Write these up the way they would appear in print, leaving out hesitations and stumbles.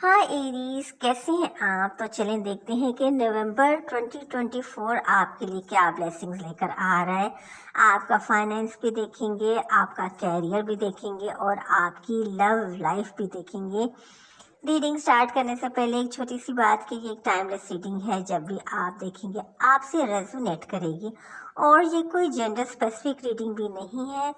हाय Aries, कैसे हैं आप। तो चलें देखते हैं कि नवंबर 2024 आपके लिए क्या ब्लेसिंग्स लेकर आ रहा है। आपका फाइनेंस भी देखेंगे, आपका कैरियर भी देखेंगे और आपकी लव लाइफ भी देखेंगे। रीडिंग स्टार्ट करने से पहले एक छोटी सी बात कि ये एक टाइमलेस रीडिंग है। जब भी आप देखेंगे आपसे रेजोनेट करेगी और ये कोई जेंडर स्पेसिफिक रीडिंग भी नहीं है।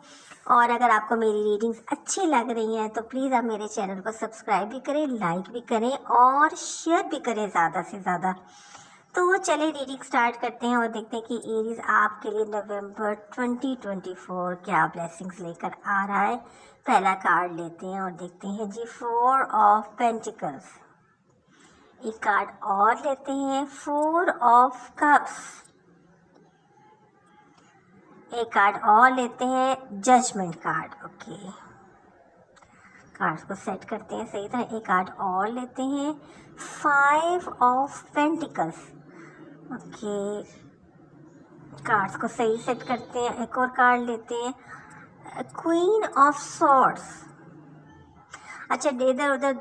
और अगर आपको मेरी रीडिंग्स अच्छी लग रही हैं तो प्लीज़ आप मेरे चैनल को सब्सक्राइब भी करें, लाइक भी करें और शेयर भी करें ज़्यादा से ज़्यादा। तो चलिए रीडिंग स्टार्ट करते हैं और देखते हैं कि एरीज आपके लिए नवंबर 2024 क्या ब्लेसिंग्स लेकर आ रहा है। पहला कार्ड लेते हैं और देखते हैं जी, 4 ऑफ पेंटिकल्स। एक कार्ड और लेते हैं, 4 ऑफ कप्स। एक कार्ड और लेते हैं, जजमेंट कार्ड। ओके, कार्ड्स को सेट करते हैं सही तरह। एक कार्ड और लेते हैं, 5 ऑफ पेंटिकल्स। ओके, कार्ड्स को सही सेट करते हैं। एक और कार्ड लेते हैं, क्वीन ऑफ सॉर्ड्स। अच्छा, इधर उधर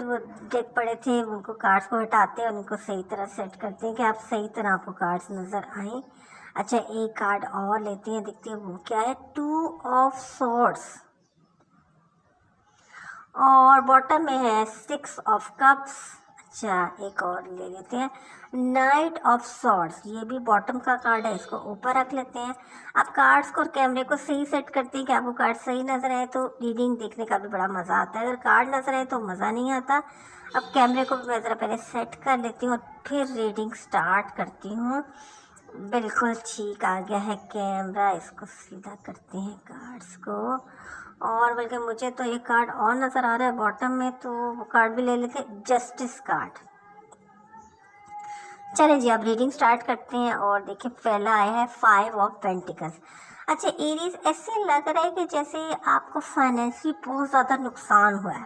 डेक पड़े थे, उनको कार्ड्स को हटाते हैं और उनको सही तरह सेट करते हैं कि आप सही तरह आपको कार्ड्स नज़र आए। अच्छा, एक कार्ड और लेते हैं, देखते हैं वो क्या है, 2 ऑफ सॉर्ड्स। और बॉटम में है 6 ऑफ कप्स। अच्छा, एक और ले लेते हैं, नाइट ऑफ सॉर्ड्स। ये भी बॉटम का कार्ड है, इसको ऊपर रख लेते हैं। आप कार्ड्स को और कैमरे को सही सेट करते हैं कि आपको कार्ड सही नज़र आए तो रीडिंग देखने का भी बड़ा मज़ा आता है। अगर कार्ड नज़र आए तो मज़ा नहीं आता। अब कैमरे को भी मैं ज़रा पहले सेट कर लेती हूँ और फिर रीडिंग स्टार्ट करती हूँ। बिल्कुल ठीक आ गया है कैमरा, इसको सीधा करते हैं कार्ड्स को। और बल्कि मुझे तो एक कार्ड और नज़र आ रहा है बॉटम में, तो वो कार्ड भी ले लेते हैं, जस्टिस कार्ड। चलिए जी, अब रीडिंग स्टार्ट करते हैं और देखिए पहला आया है 5 ऑफ पेंटिकल्स। अच्छा एरीज, ऐसे लग रहा है कि जैसे आपको फाइनेंशियली बहुत ज़्यादा नुकसान हुआ है।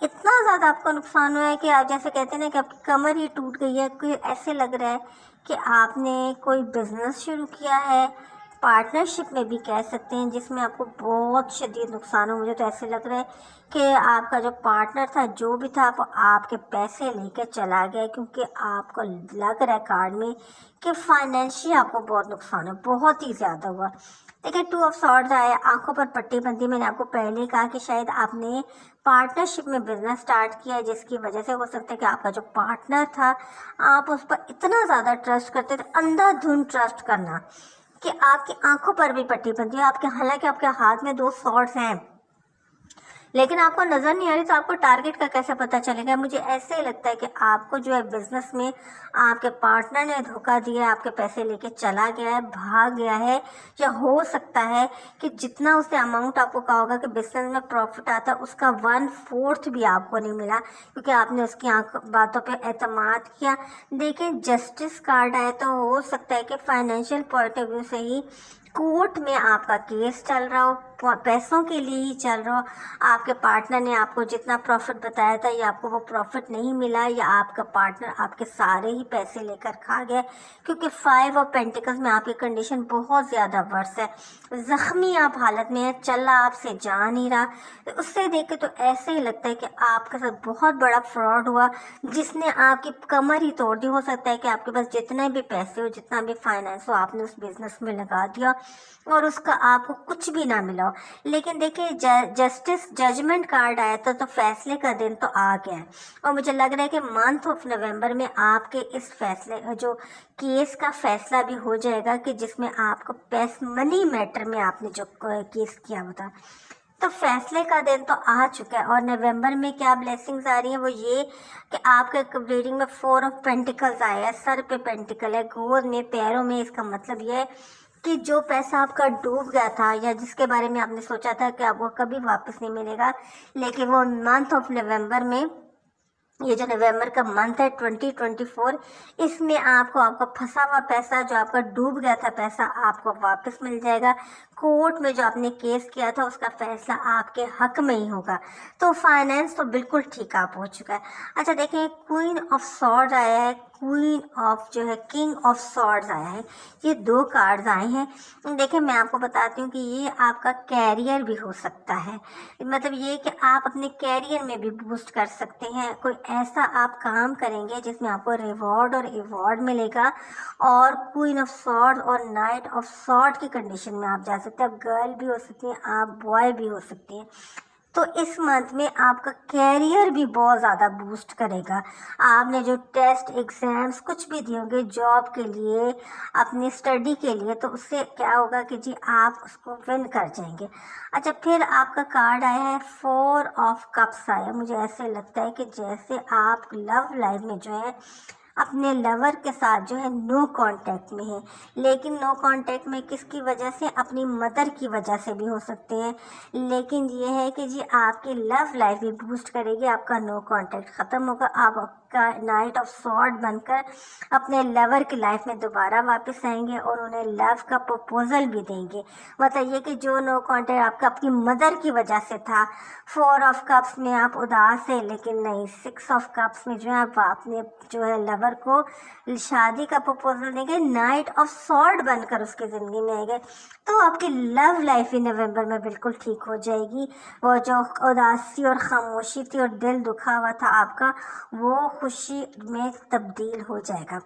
इतना ज़्यादा आपको नुकसान हुआ है कि आप जैसे कहते हैं ना कि आपकी कमर ही टूट गई है। कोई ऐसे लग रहा है कि आपने कोई बिजनेस शुरू किया है, पार्टनरशिप में भी कह सकते हैं, जिसमें आपको बहुत शदीद नुकसान हो। मुझे तो ऐसे लग रहा है कि आपका जो पार्टनर था, जो भी था, वो आपके पैसे लेकर चला गया, क्योंकि आपको लग रहा है कार्ड में कि फाइनेंशियल आपको बहुत नुकसान है, बहुत ही ज़्यादा हुआ। देखिए 2 ऑफ सॉर्ड्स आया, आंखों पर पट्टी बंधी। मैंने आपको पहले ही कहा कि शायद आपने पार्टनरशिप में बिजनेस स्टार्ट किया है, जिसकी वजह से हो सकता है कि आपका जो पार्टनर था, आप उस पर इतना ज़्यादा ट्रस्ट करते थे, अंधाधुंध ट्रस्ट करना कि आपकी आंखों पर भी पट्टी बंधी है। आपके हालांकि आपके हाथ में 2 सॉर्ड्स हैं, लेकिन आपको नज़र नहीं आ रही, तो आपको टारगेट का कैसे पता चलेगा। मुझे ऐसे ही लगता है कि आपको जो है बिजनेस में आपके पार्टनर ने धोखा दिया है, आपके पैसे लेके चला गया है, भाग गया है। या हो सकता है कि जितना उसने अमाउंट आपको कहा होगा कि बिजनेस में प्रॉफिट आता है, उसका 1/4 भी आपको नहीं मिला, क्योंकि आपने उसकी बातों पर एतमाद किया। देखिए जस्टिस कार्ड आया, तो हो सकता है कि फाइनेंशियल पॉइंट ऑफ व्यू से ही कोर्ट में आपका केस चल रहा हो, पैसों के लिए ही चल रहा हो। आपके पार्टनर ने आपको जितना प्रॉफिट बताया था, या आपको वो प्रॉफिट नहीं मिला, या आपका पार्टनर आपके सारे ही पैसे लेकर खा गया, क्योंकि 5 ऑफ पेंटिकल्स में आपकी कंडीशन बहुत ज़्यादा वर्स है। ज़ख्मी आप हालत में है, चला आपसे जा नहीं रहा। तो उससे देख के तो ऐसे ही लगता है कि आपके साथ बहुत बड़ा फ्रॉड हुआ, जिसने आपकी कमर ही तोड़ दी। हो सकता है कि आपके पास जितने भी पैसे हो, जितना भी फाइनेंस हो, आपने उस बिज़नेस में लगा दिया और उसका आपको कुछ भी ना मिला हो। लेकिन देखिए जस्टिस जजमेंट कार्ड आया था, तो फैसले का दिन तो आ गया है। और मुझे लग रहा है कि मंथ ऑफ नवंबर में आपके इस फैसले जो केस का फैसला भी हो जाएगा, कि जिसमें आपको मनी मैटर में आपने जो केस किया हुआ था, तो फैसले का दिन तो आ चुका है। और नवंबर में क्या ब्लेसिंग्स आ रही हैं, वो ये कि आपके रीडिंग में 4 ऑफ पेंटिकल्स आया है, सर पे पेंटिकल है, गोद में, पैरों में। इसका मतलब ये है कि जो पैसा आपका डूब गया था, या जिसके बारे में आपने सोचा था कि आपको कभी वापस नहीं मिलेगा, लेकिन वो मंथ ऑफ नवंबर में, ये जो नवंबर का मंथ है 2024, इसमें आपको आपका फंसा हुआ पैसा, जो आपका डूब गया था पैसा, आपको वापस मिल जाएगा। कोर्ट में जो आपने केस किया था उसका फैसला आपके हक में ही होगा। तो फाइनेंस तो बिल्कुल ठीक आप हो चुका है। अच्छा देखिए, क्वीन ऑफ सॉर्ड आया है, क्वीन ऑफ जो है किंग ऑफ सॉर्ड्स आया है। ये दो कार्ड्स आए हैं। देखिए मैं आपको बताती हूँ कि ये आपका कैरियर भी हो सकता है, मतलब ये कि आप अपने कैरियर में भी बूस्ट कर सकते हैं। कोई ऐसा आप काम करेंगे जिसमें आपको रिवॉर्ड और अवार्ड मिलेगा। और क्वीन ऑफ सॉर्ड और नाइट ऑफ सॉर्ड की कंडीशन में आप जा सकते हैं। आप गर्ल भी हो सकती हैं, आप बॉय भी हो सकती हैं। तो इस मंथ में आपका कैरियर भी बहुत ज़्यादा बूस्ट करेगा। आपने जो टेस्ट एग्ज़ाम्स कुछ भी दिए होंगे जॉब के लिए, अपनी स्टडी के लिए, तो उससे क्या होगा कि जी आप उसको विन कर जाएंगे। अच्छा, फिर आपका कार्ड आया है 4 ऑफ कप्स आया। मुझे ऐसे लगता है कि जैसे आप लव लाइफ में जो है अपने लवर के साथ जो है नो कांटेक्ट में है, लेकिन नो कांटेक्ट में किसकी वजह से, अपनी मदर की वजह से भी हो सकते हैं। लेकिन ये है कि जी आपकी लव लाइफ भी बूस्ट करेगी, आपका नो कांटेक्ट ख़त्म होगा, आपका नाइट ऑफ सॉर्ड बनकर अपने लवर की लाइफ में दोबारा वापस आएंगे और उन्हें लव का प्रपोजल भी देंगे। मतलब ये कि जो नो कांटेक्ट आपका अपनी मदर की वजह से था। 4 ऑफ कप्स में आप उदास है, लेकिन नहीं, 6 ऑफ कप्स में जो है आप अपने जो है लवर को शादी का प्रपोजल देंगे, नाइट ऑफ सॉर्ड बनकर उसकी ज़िंदगी में आएंगे। तो आपकी लव लाइफ ही नवंबर में बिल्कुल ठीक हो जाएगी। वो जो उदासी और खामोशी थी और दिल दुखा हुआ था आपका, वो खुशी में तब्दील हो जाएगा।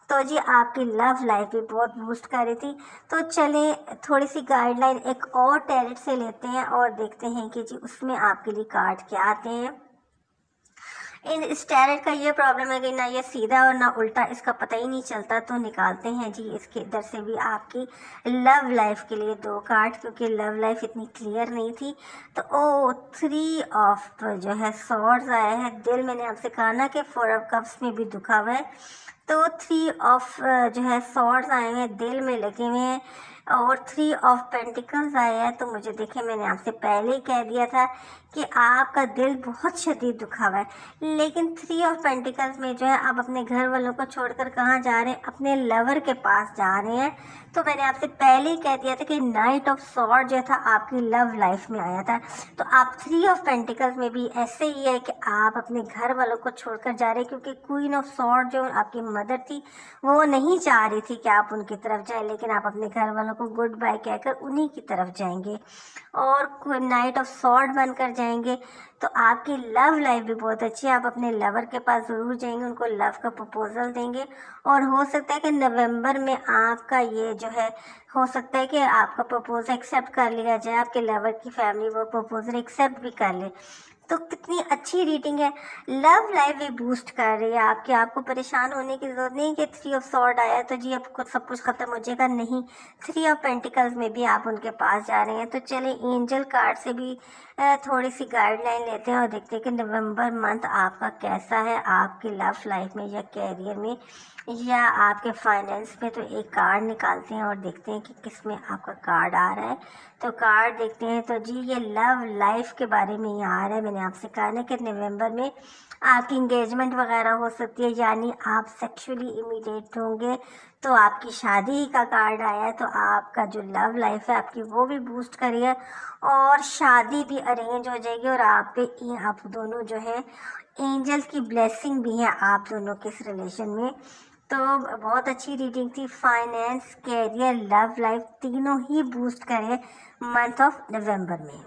तो जी आपकी लव लाइफ भी बहुत बूस्ट कर रही थी। तो चलें थोड़ी सी गाइडलाइन एक और टैरेट से लेते हैं और देखते हैं कि जी उसमें आपके लिए कार्ड क्या आते हैं। इस टैरेट का ये प्रॉब्लम है कि ना ये सीधा और ना उल्टा, इसका पता ही नहीं चलता। तो निकालते हैं जी इसके इधर से भी आपकी लव लाइफ के लिए 2 कार्ड, क्योंकि लव लाइफ इतनी क्लियर नहीं थी। तो 3 ऑफ जो है सॉर्ड्स आया है। दिल, मैंने आपसे कहा ना कि 4 ऑफ कप्स में भी दुखा हुआ है, तो 3 ऑफ जो है सॉर्ड्स आए हुए हैं, दिल में लगे हुए हैं। और 3 ऑफ पेंटिकल्स आया है। तो मुझे देखिए, मैंने आपसे पहले ही कह दिया था कि आपका दिल बहुत शदीद दुखा हुआ है, लेकिन 3 ऑफ पेंटिकल्स में जो है आप अपने घर वालों को छोड़कर कहाँ जा रहे हैं, अपने लवर के पास जा रहे हैं। तो मैंने आपसे पहले ही कह दिया था कि नाइट ऑफ सॉर्ड जो था आपकी लव लाइफ में आया था। तो आप 3 ऑफ पेंटिकल्स में भी ऐसे ही है कि आप अपने घर वालों को छोड़कर जा रहे हैं, क्योंकि क्वीन ऑफ सॉर्ड जो आपकी मदर थी वो नहीं चाह रही थी कि आप उनकी तरफ जाएं, लेकिन आप अपने घर वालों को गुड बाय कहकर उन्हीं की तरफ जाएंगे और नाइट ऑफ सॉर्ड बनकर जाएंगे। तो आपकी लव लाइफ भी बहुत अच्छी है। आप अपने लवर के पास ज़रूर जाएंगे, उनको लव का प्रपोजल देंगे और हो सकता है कि नवंबर में आपका ये जो है, हो सकता है कि आपका प्रपोजल एक्सेप्ट कर लिया जाए, आपके लवर की फैमिली वो प्रपोजल एक्सेप्ट भी कर ले। तो कितनी अच्छी रीडिंग है। लव लाइफ भी बूस्ट कर रही है आपकी। आपको परेशान होने की ज़रूरत नहीं कि 3 ऑफ सॉर्ड आया तो जी अब कुछ सब कुछ ख़त्म हो जाएगा, नहीं। 3 ऑफ पेंटिकल्स में भी आप उनके पास जा रहे हैं। तो चलिए एंजल कार्ड से भी थोड़ी सी गाइडलाइन लेते हैं और देखते हैं कि नवंबर मंथ आपका कैसा है, आपकी लव लाइफ में या कैरियर में या आपके फाइनेंस में। तो एक कार्ड निकालते हैं और देखते हैं कि किस में आपका कार्ड आ रहा है। तो कार्ड देखते हैं। तो जी ये लव लाइफ के बारे में ही आ रहा है। मैंने आपसे कहा ना कि नवंबर में आपकी इंगेजमेंट वगैरह हो सकती है, यानी आप सेक्सुअली इमिटेट होंगे। तो आपकी शादी का कार्ड आया है। तो आपका जो लव लाइफ है आपकी वो भी बूस्ट करिए और शादी भी अरेंज हो जाएगी और आप दोनों जो है एंजल की ब्लेसिंग भी है आप दोनों के इस रिलेशन में। तो बहुत अच्छी रीडिंग थी। फाइनेंस, कैरियर, लव लाइफ तीनों ही बूस्ट करे मंथ ऑफ नवंबर में।